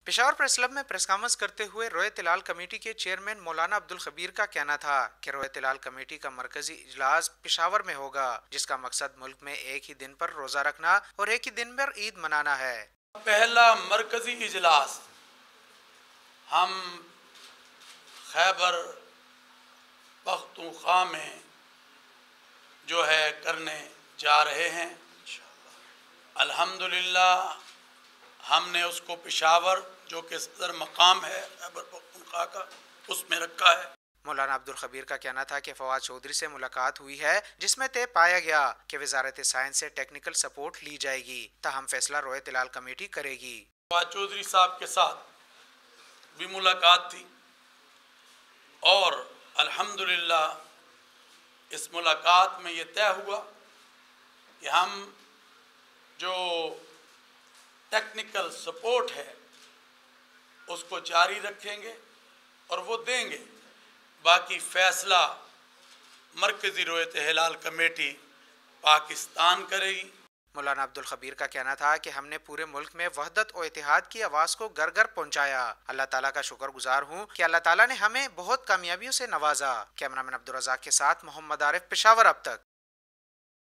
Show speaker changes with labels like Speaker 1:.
Speaker 1: Peshawar press club में press conference करते हुए रोयत हिलाल कमेटी के चेयरमैन मौलाना अब्दुल खबीर का कहना था कि रोयत हिलाल कमेटी का मरकजी इजलास पेशावर में होगा, जिसका मकसद मुल्क में एक ही दिन पर रोजा रखना और एक ही दिन पर ईद मनाना है।
Speaker 2: पहला मरकजी इजलास हम खैबर पख्तूनख्वा में जो है करने जा रहे हैं। अल्हम्दुलिल्लाह हमने उसको पेशावर जो कि सदर मकाम है खैबर पख्तूनख्वा का, उसमें रखा है।
Speaker 1: मौलाना अब्दुल खबीर का कहना था कि फवाद चौधरी से मुलाकात हुई है, जिसमें तय पाया गया कि वजारत साइंस से टेक्निकल सपोर्ट ली जाएगी, ताहम फैसला रोयत हिलाल कमेटी करेगी।
Speaker 2: फवाद चौधरी साहब के साथ भी मुलाकात थी और अल्हम्दुलिल्लाह इस मुलाकात में ये तय हुआ कि हम जो टेक्निकल सपोर्ट है उसको जारी रखेंगे और वो देंगे। बाकी फैसला मरकजी रोयत हिलाल कमेटी पाकिस्तान करेगी।
Speaker 1: मौलाना अब्दुल खबीर का कहना था कि हमने पूरे मुल्क में वहदत और इत्तेहाद की आवाज़ को घर घर पहुँचाया। अल्लाह ताला का शुक्रगुजार हूँ कि अल्लाह ताला ने हमें बहुत कामयाबियों से नवाजा। कैमरामैन अब्दुल रज़ाक के साथ मोहम्मद आरिफ, पेशावर अब तक।